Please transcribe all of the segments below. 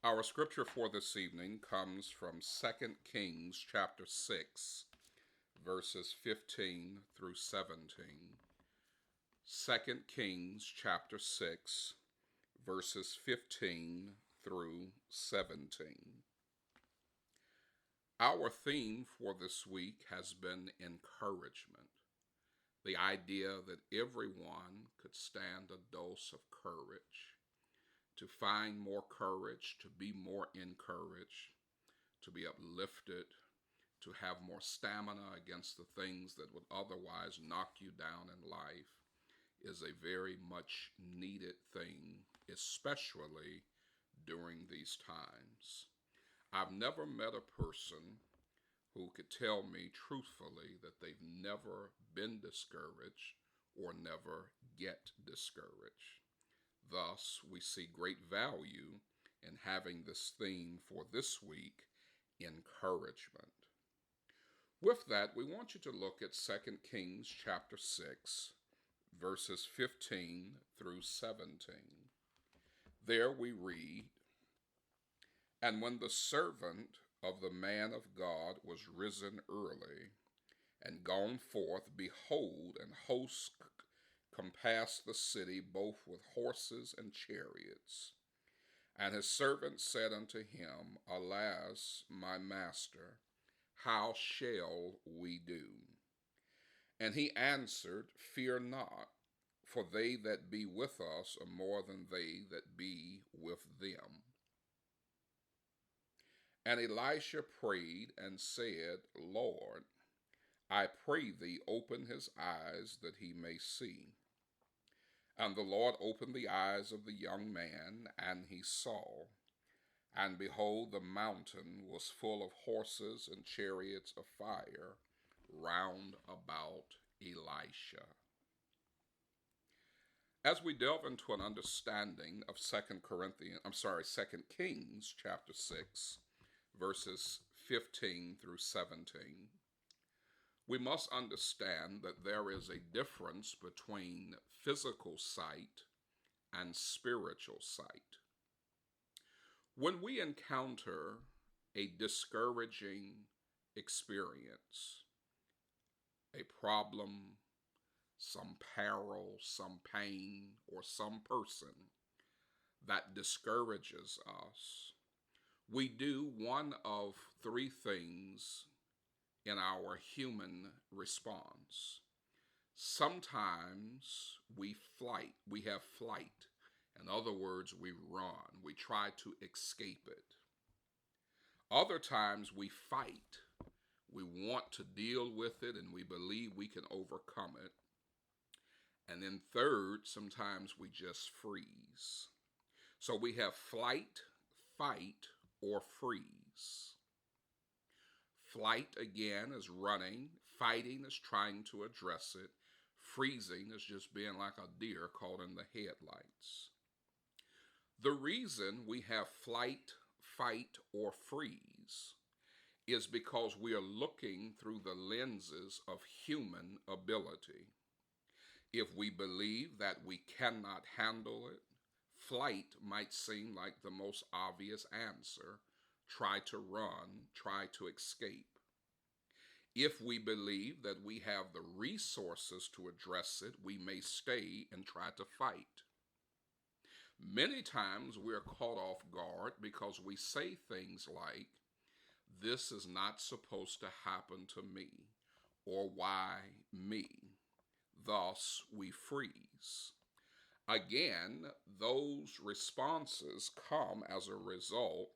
Our scripture for this evening comes from 2 Kings chapter 6, verses 15 through 17. 2 Kings chapter 6, verses 15 through 17. Our theme for this week has been encouragement. The idea that everyone could stand a dose of courage, to find more courage, to be more encouraged, to be uplifted, to have more stamina against the things that would otherwise knock you down in life is a very much needed thing, especially during these times. I've never met a person who could tell me truthfully that they've never been discouraged or never get discouraged. Thus, we see great value in having this theme for this week, encouragement. With that, we want you to look at 2 Kings chapter 6, verses 15 through 17. There we read, "And when the servant of the man of God was risen early, and gone forth, behold, an host compassed the city both with horses and chariots. And his servant said unto him, Alas, my master, how shall we do? And he answered, Fear not, for they that be with us are more than they that be with them. And Elisha prayed and said, Lord, I pray thee, open his eyes that he may see. And the Lord opened the eyes of the young man, and he saw. And behold, the mountain was full of horses and chariots of fire round about Elisha." As we delve into an understanding of 2 Kings chapter 6, verses 15 through 17, we must understand that there is a difference between physical sight and spiritual sight. When we encounter a discouraging experience, a problem, some peril, some pain, or some person that discourages us, we do one of three things in our human response. Sometimes we have flight. In other words, we run. We try to escape it. Other times we fight. We want to deal with it and we believe we can overcome it. And then third, sometimes we just freeze. So we have flight, fight, or freeze. Flight, again, is running. Fighting is trying to address it. Freezing is just being like a deer caught in the headlights. The reason we have flight, fight, or freeze is because we are looking through the lenses of human ability. If we believe that we cannot handle it, flight might seem like the most obvious answer. Try to run, try to escape. If we believe that we have the resources to address it, we may stay and try to fight. Many times we are caught off guard because we say things like, this is not supposed to happen to me, or why me? Thus we freeze. Again, those responses come as a result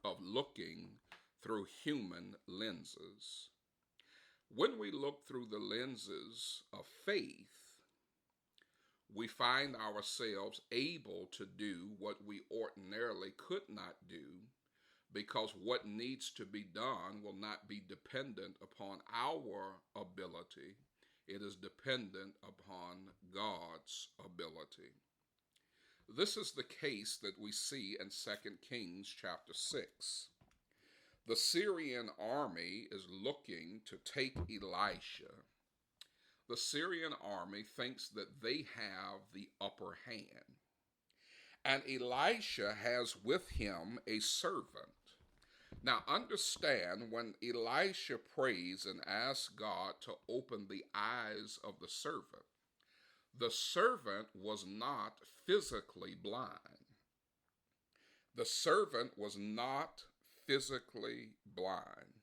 of looking through human lenses. When we look through the lenses of faith, we find ourselves able to do what we ordinarily could not do, because what needs to be done will not be dependent upon our ability. It is dependent upon God's ability. This is the case that we see in 2 Kings chapter 6. The Syrian army is looking to take Elisha. The Syrian army thinks that they have the upper hand. And Elisha has with him a servant. Now, understand when Elisha prays and asks God to open the eyes of the servant was not physically blind. The servant was not physically blind.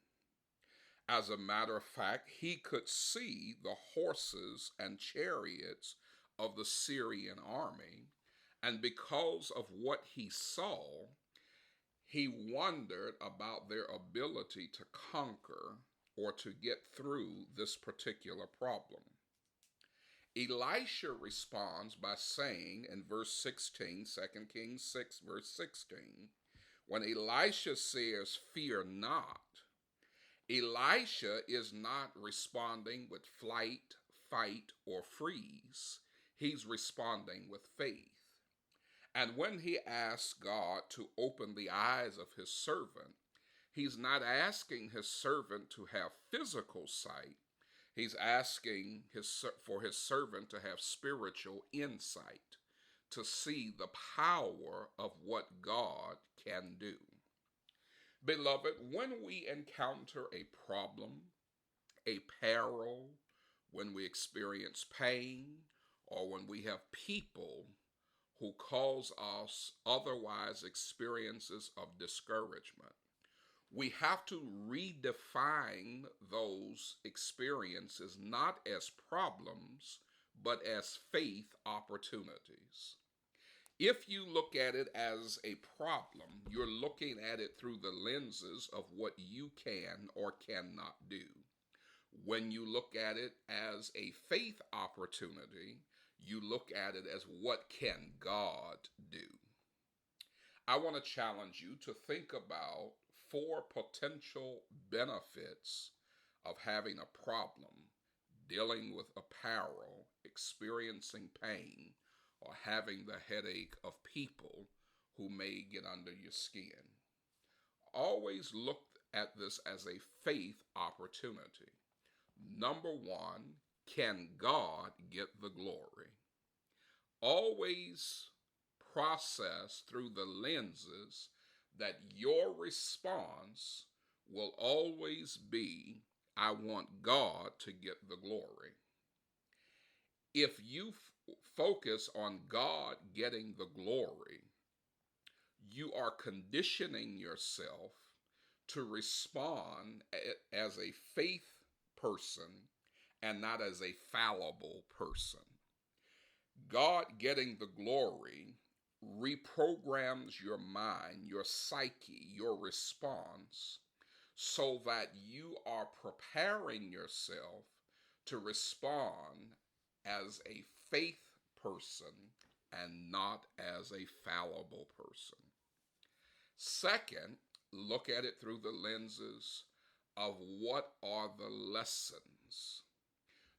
As a matter of fact, he could see the horses and chariots of the Syrian army, and because of what he saw, he wondered about their ability to conquer or to get through this particular problem. Elisha responds by saying in verse 16, 2 Kings 6, verse 16, when Elisha says, "Fear not," Elisha is not responding with flight, fight, or freeze. He's responding with faith. And when he asks God to open the eyes of his servant, he's not asking his servant to have physical sight. He's asking for his servant to have spiritual insight, to see the power of what God can do. Beloved, when we encounter a problem, a peril, when we experience pain, or when we have people who cause us otherwise experiences of discouragement, we have to redefine those experiences not as problems, but as faith opportunities. If you look at it as a problem, you're looking at it through the lenses of what you can or cannot do. When you look at it as a faith opportunity, you look at it as what can God do. I want to challenge you to think about 4 potential benefits of having a problem, dealing with apparel, experiencing pain, or having the headache of people who may get under your skin. Always look at this as a faith opportunity. Number 1, can God get the glory? Always process through the lenses that your response will always be, I want God to get the glory. If you focus on God getting the glory, you are conditioning yourself to respond as a faith person and not as a fallible person. God getting the glory reprograms your mind, your psyche, your response, so that you are preparing yourself to respond as a faith person and not as a fallible person. Second, look at it through the lenses of what are the lessons.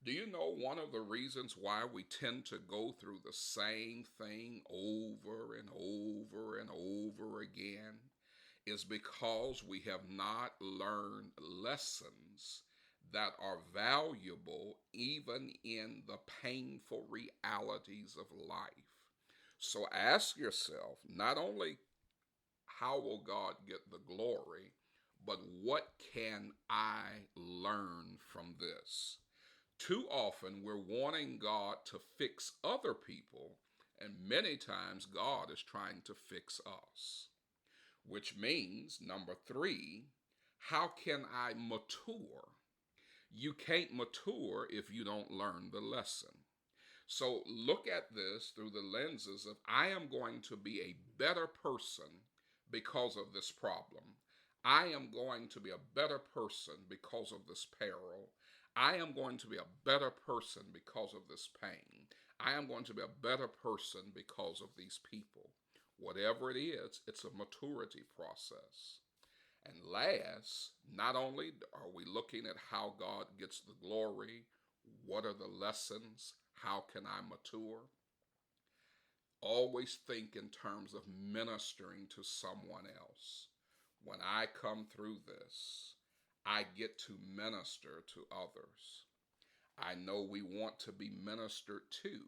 Do you know one of the reasons why we tend to go through the same thing over and over and over again is because we have not learned lessons that are valuable even in the painful realities of life. So ask yourself, not only how will God get the glory, but what can I learn from this? Too often we're wanting God to fix other people, and many times God is trying to fix us. Which means, number 3, how can I mature? You can't mature if you don't learn the lesson. So look at this through the lenses of, I am going to be a better person because of this problem. I am going to be a better person because of this peril. I am going to be a better person because of this pain. I am going to be a better person because of these people. Whatever it is, it's a maturity process. And last, not only are we looking at how God gets the glory, what are the lessons, how can I mature? Always think in terms of ministering to someone else. When I come through this, I get to minister to others. I know we want to be ministered to,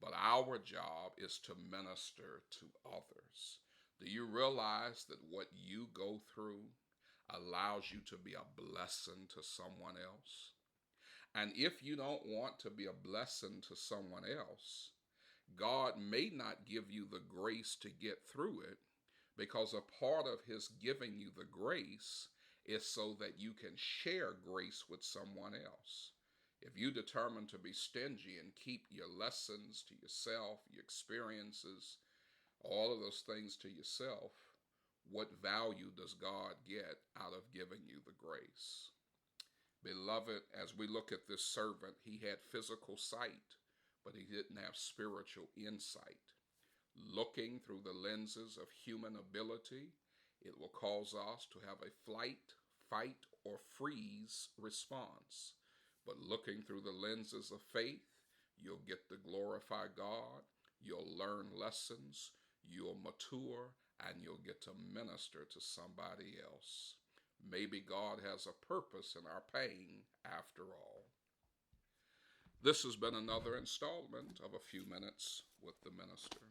but our job is to minister to others. Do you realize that what you go through allows you to be a blessing to someone else? And if you don't want to be a blessing to someone else, God may not give you the grace to get through it, because a part of His giving you the grace is so that you can share grace with someone else. If you determine to be stingy and keep your lessons to yourself, your experiences, all of those things to yourself, what value does God get out of giving you the grace? Beloved, as we look at this servant, he had physical sight, but he didn't have spiritual insight. Looking through the lenses of human ability, it will cause us to have a flight, fight, or freeze response. But looking through the lenses of faith, you'll get to glorify God, you'll learn lessons, you'll mature, and you'll get to minister to somebody else. Maybe God has a purpose in our pain after all. This has been another installment of A Few Minutes with the Minister.